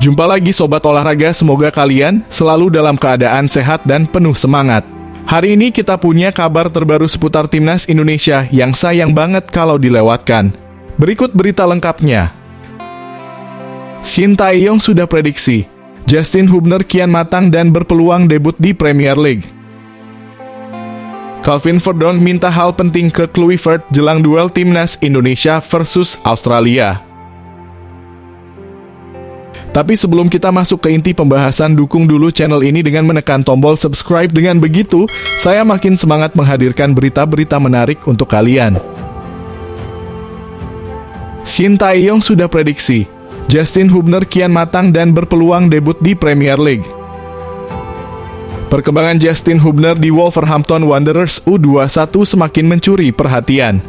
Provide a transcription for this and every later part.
Jumpa lagi Sobat Olahraga, semoga kalian selalu dalam keadaan sehat dan penuh semangat. Hari ini kita punya kabar terbaru seputar Timnas Indonesia yang sayang banget kalau dilewatkan. Berikut berita lengkapnya. Shin Tae-yong sudah prediksi, Justin Hubner kian matang dan berpeluang debut di Premier League. Calvin Verdon minta hal penting ke Kluivert jelang duel Timnas Indonesia versus Australia. Tapi sebelum kita masuk ke inti pembahasan, dukung dulu channel ini dengan menekan tombol subscribe. Dengan begitu, saya makin semangat menghadirkan berita-berita menarik untuk kalian. Shin Tae-yong sudah prediksi, Justin Hubner kian matang dan berpeluang debut di Premier League. Perkembangan Justin Hubner di Wolverhampton Wanderers U21 semakin mencuri perhatian.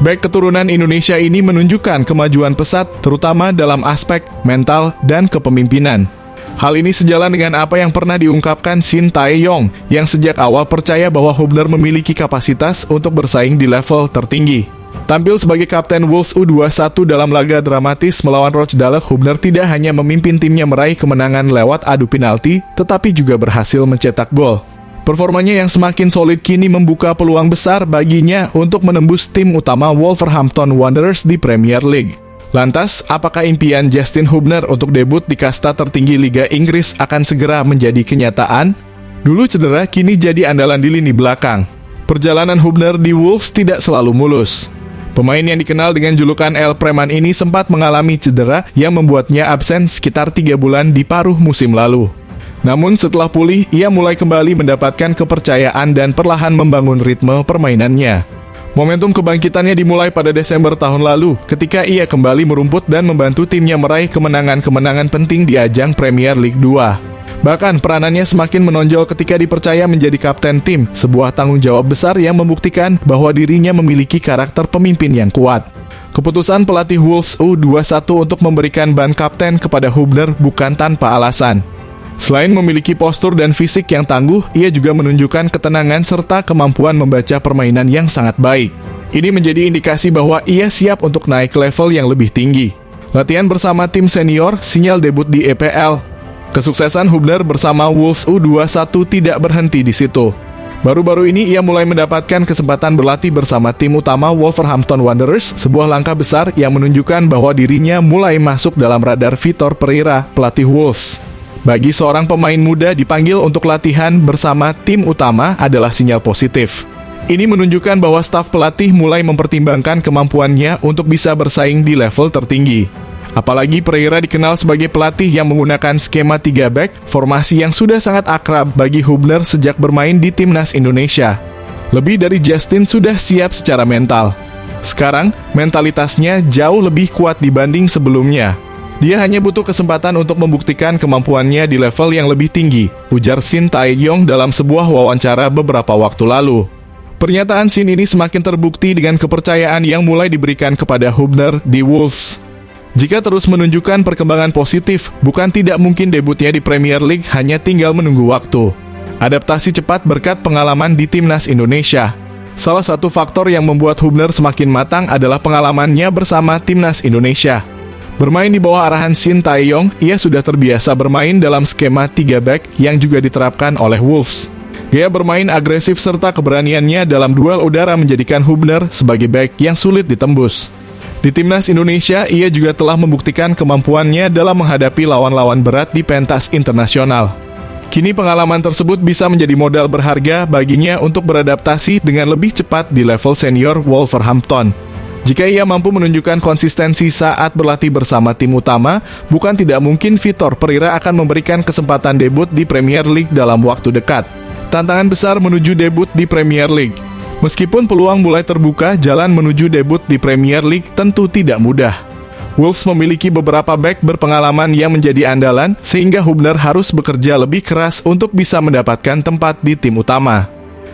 Bek keturunan Indonesia ini menunjukkan kemajuan pesat, terutama dalam aspek mental dan kepemimpinan. Hal ini sejalan dengan apa yang pernah diungkapkan Shin Tae-yong, yang sejak awal percaya bahwa Hubner memiliki kapasitas untuk bersaing di level tertinggi. Tampil sebagai kapten Wolves U21 dalam laga dramatis melawan Rochdale, Hubner tidak hanya memimpin timnya meraih kemenangan lewat adu penalti, tetapi juga berhasil mencetak gol. Performanya yang semakin solid kini membuka peluang besar baginya untuk menembus tim utama Wolverhampton Wanderers di Premier League. Lantas, apakah impian Justin Hubner untuk debut di kasta tertinggi Liga Inggris akan segera menjadi kenyataan? Dulu cedera, kini jadi andalan di lini belakang. Perjalanan Hubner di Wolves tidak selalu mulus. Pemain yang dikenal dengan julukan El Preman ini sempat mengalami cedera yang membuatnya absen sekitar 3 bulan di paruh musim lalu. Namun setelah pulih, ia mulai kembali mendapatkan kepercayaan dan perlahan membangun ritme permainannya. Momentum kebangkitannya dimulai pada Desember tahun lalu, ketika ia kembali merumput dan membantu timnya meraih kemenangan-kemenangan penting di ajang Premier League 2. Bahkan peranannya semakin menonjol ketika dipercaya menjadi kapten tim, sebuah tanggung jawab besar yang membuktikan bahwa dirinya memiliki karakter pemimpin yang kuat. Keputusan pelatih Wolves U21 untuk memberikan ban kapten kepada Hubner bukan tanpa alasan. Selain memiliki postur dan fisik yang tangguh, ia juga menunjukkan ketenangan serta kemampuan membaca permainan yang sangat baik. Ini menjadi indikasi bahwa ia siap untuk naik level yang lebih tinggi. Latihan bersama tim senior, sinyal debut di EPL. Kesuksesan Hubner bersama Wolves U21 tidak berhenti di situ. Baru-baru ini ia mulai mendapatkan kesempatan berlatih bersama tim utama Wolverhampton Wanderers, sebuah langkah besar yang menunjukkan bahwa dirinya mulai masuk dalam radar Vitor Pereira, pelatih Wolves. Bagi seorang pemain muda dipanggil untuk latihan bersama tim utama adalah sinyal positif. Ini menunjukkan bahwa staf pelatih mulai mempertimbangkan kemampuannya untuk bisa bersaing di level tertinggi. Apalagi Pereira dikenal sebagai pelatih yang menggunakan skema 3 back, formasi yang sudah sangat akrab bagi Hubner sejak bermain di Timnas Indonesia. Lebih dari Justin sudah siap secara mental. Sekarang, mentalitasnya jauh lebih kuat dibanding sebelumnya. Dia hanya butuh kesempatan untuk membuktikan kemampuannya di level yang lebih tinggi, ujar Shin Tae-yong dalam sebuah wawancara beberapa waktu lalu. Pernyataan Shin ini semakin terbukti dengan kepercayaan yang mulai diberikan kepada Hubner di Wolves. Jika terus menunjukkan perkembangan positif, bukan tidak mungkin debutnya di Premier League hanya tinggal menunggu waktu. Adaptasi cepat berkat pengalaman di Timnas Indonesia. Salah satu faktor yang membuat Hubner semakin matang adalah pengalamannya bersama Timnas Indonesia. Bermain di bawah arahan Shin Tae-yong, ia sudah terbiasa bermain dalam skema 3 back yang juga diterapkan oleh Wolves. Gaya bermain agresif serta keberaniannya dalam duel udara menjadikan Hubner sebagai back yang sulit ditembus. Di Timnas Indonesia, ia juga telah membuktikan kemampuannya dalam menghadapi lawan-lawan berat di pentas internasional. Kini pengalaman tersebut bisa menjadi modal berharga baginya untuk beradaptasi dengan lebih cepat di level senior Wolverhampton. Jika ia mampu menunjukkan konsistensi saat berlatih bersama tim utama, bukan tidak mungkin Vitor Pereira akan memberikan kesempatan debut di Premier League dalam waktu dekat. Tantangan besar menuju debut di Premier League. Meskipun peluang mulai terbuka, jalan menuju debut di Premier League tentu tidak mudah. Wolves memiliki beberapa back berpengalaman yang menjadi andalan, sehingga Hubner harus bekerja lebih keras untuk bisa mendapatkan tempat di tim utama.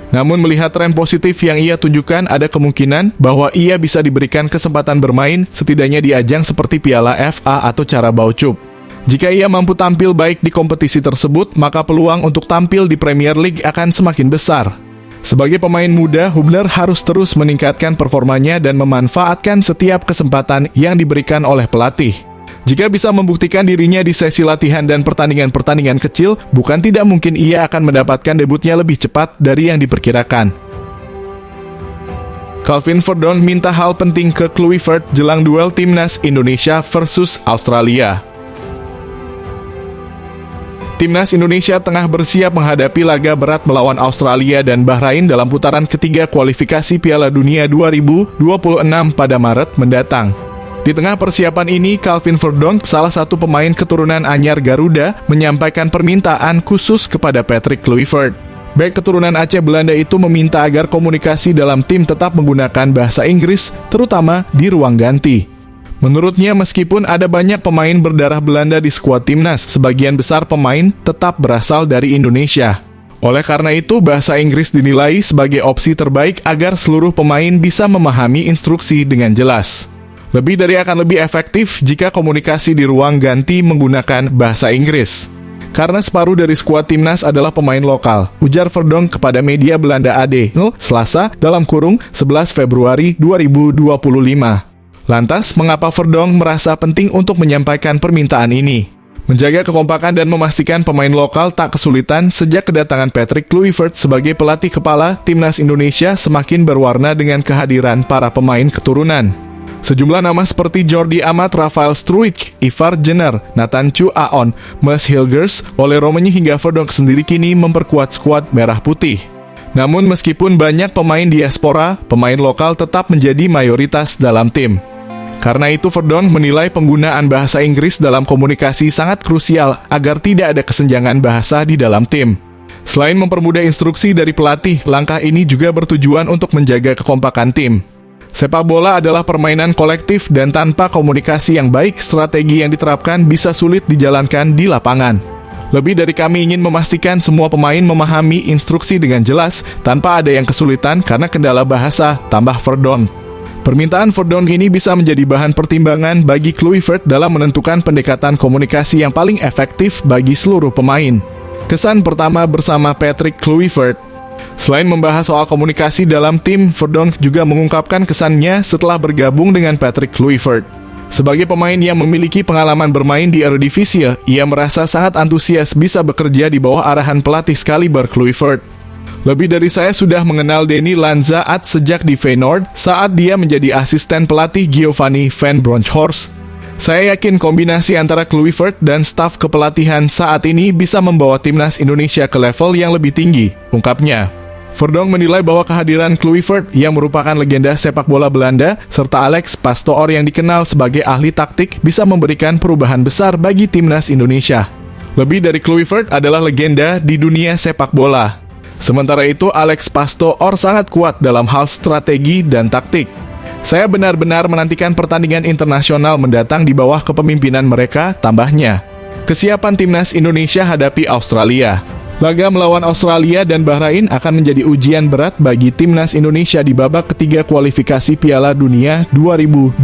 Namun melihat tren positif yang ia tunjukkan, ada kemungkinan bahwa ia bisa diberikan kesempatan bermain setidaknya di ajang seperti Piala FA atau Carabao Cup. Jika ia mampu tampil baik di kompetisi tersebut, maka peluang untuk tampil di Premier League akan semakin besar. Sebagai pemain muda, Hubner harus terus meningkatkan performanya dan memanfaatkan setiap kesempatan yang diberikan oleh pelatih. Jika bisa membuktikan dirinya di sesi latihan dan pertandingan-pertandingan kecil, bukan tidak mungkin ia akan mendapatkan debutnya lebih cepat dari yang diperkirakan. Calvin Verdonk minta hal penting ke Kluivert jelang duel timnas Indonesia versus Australia. Timnas Indonesia tengah bersiap menghadapi laga berat melawan Australia dan Bahrain dalam putaran ketiga kualifikasi Piala Dunia 2026 pada Maret mendatang. Di tengah persiapan ini, Calvin Verdonk, salah satu pemain keturunan anyar Garuda, menyampaikan permintaan khusus kepada Patrick Kluivert. Bek keturunan Aceh Belanda itu meminta agar komunikasi dalam tim tetap menggunakan bahasa Inggris, terutama di ruang ganti. Menurutnya, meskipun ada banyak pemain berdarah Belanda di skuad timnas, sebagian besar pemain tetap berasal dari Indonesia. Oleh karena itu, bahasa Inggris dinilai sebagai opsi terbaik agar seluruh pemain bisa memahami instruksi dengan jelas. Lebih dari akan lebih efektif jika komunikasi di ruang ganti menggunakan bahasa Inggris. Karena separuh dari skuad timnas adalah pemain lokal, ujar Verdonk kepada media Belanda AD, Selasa, dalam kurung 11 Februari 2025. Lantas, mengapa Verdonk merasa penting untuk menyampaikan permintaan ini? Menjaga kekompakan dan memastikan pemain lokal tak kesulitan sejak kedatangan Patrick Kluivert sebagai pelatih kepala timnas Indonesia semakin berwarna dengan kehadiran para pemain keturunan. Sejumlah nama seperti Jordi Amat, Rafael Struijk, Ivar Jenner, Nathan Chu Aon, Mads Hilgers, Ole Roemeny hingga Verdonk sendiri kini memperkuat skuad merah putih. Namun meskipun banyak pemain diaspora, pemain lokal tetap menjadi mayoritas dalam tim. Karena itu Verdonk menilai penggunaan bahasa Inggris dalam komunikasi sangat krusial agar tidak ada kesenjangan bahasa di dalam tim. Selain mempermudah instruksi dari pelatih, langkah ini juga bertujuan untuk menjaga kekompakan tim. Sepak bola adalah permainan kolektif dan tanpa komunikasi yang baik, strategi yang diterapkan bisa sulit dijalankan di lapangan. Lebih dari kami ingin memastikan semua pemain memahami instruksi dengan jelas tanpa ada yang kesulitan karena kendala bahasa, tambah Verdonk. Permintaan Verdonk ini bisa menjadi bahan pertimbangan bagi Kluivert dalam menentukan pendekatan komunikasi yang paling efektif bagi seluruh pemain. Kesan pertama bersama Patrick Kluivert. Selain membahas soal komunikasi dalam tim, Verdonk juga mengungkapkan kesannya setelah bergabung dengan Patrick Kluivert. Sebagai pemain yang memiliki pengalaman bermain di Eredivisie, ia merasa sangat antusias bisa bekerja di bawah arahan pelatih sekaliber Kluivert. Lebih dari saya sudah mengenal Denny Lanzaat sejak di Feyenoord saat dia menjadi asisten pelatih Giovanni van Bronckhorst. Saya yakin kombinasi antara Kluivert dan staf kepelatihan saat ini bisa membawa timnas Indonesia ke level yang lebih tinggi, ungkapnya. Verdonk menilai bahwa kehadiran Kluivert yang merupakan legenda sepak bola Belanda serta Alex Pastoor yang dikenal sebagai ahli taktik bisa memberikan perubahan besar bagi timnas Indonesia. Lebih dari Kluivert adalah legenda di dunia sepak bola. Sementara itu, Alex Pastoor sangat kuat dalam hal strategi dan taktik. Saya benar-benar menantikan pertandingan internasional mendatang di bawah kepemimpinan mereka, tambahnya. Kesiapan timnas Indonesia hadapi Australia. Laga melawan Australia dan Bahrain akan menjadi ujian berat bagi timnas Indonesia di babak ketiga kualifikasi Piala Dunia 2026.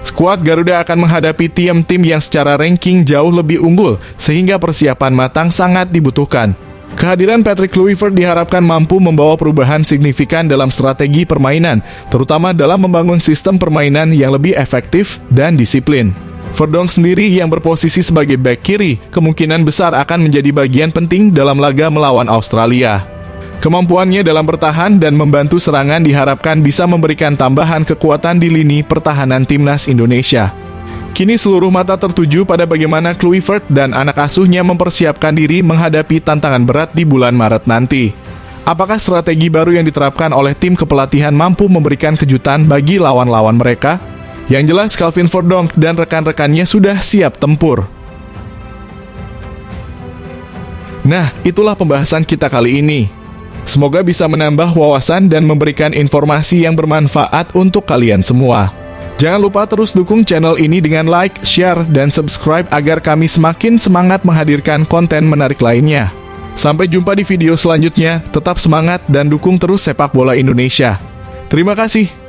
Skuad Garuda akan menghadapi tim-tim yang secara ranking jauh lebih unggul, sehingga persiapan matang sangat dibutuhkan. Kehadiran Patrick Kluivert diharapkan mampu membawa perubahan signifikan dalam strategi permainan, terutama dalam membangun sistem permainan yang lebih efektif dan disiplin. Verdonk sendiri yang berposisi sebagai bek kiri kemungkinan besar akan menjadi bagian penting dalam laga melawan Australia. Kemampuannya dalam bertahan dan membantu serangan diharapkan bisa memberikan tambahan kekuatan di lini pertahanan timnas Indonesia. Kini seluruh mata tertuju pada bagaimana Kluivert dan anak asuhnya mempersiapkan diri menghadapi tantangan berat di bulan Maret nanti. Apakah strategi baru yang diterapkan oleh tim kepelatihan mampu memberikan kejutan bagi lawan-lawan mereka? Yang jelas, Calvin Verdonk dan rekan-rekannya sudah siap tempur. Nah, itulah pembahasan kita kali ini. Semoga bisa menambah wawasan dan memberikan informasi yang bermanfaat untuk kalian semua. Jangan lupa terus dukung channel ini dengan like, share, dan subscribe agar kami semakin semangat menghadirkan konten menarik lainnya. Sampai jumpa di video selanjutnya, tetap semangat dan dukung terus sepak bola Indonesia. Terima kasih.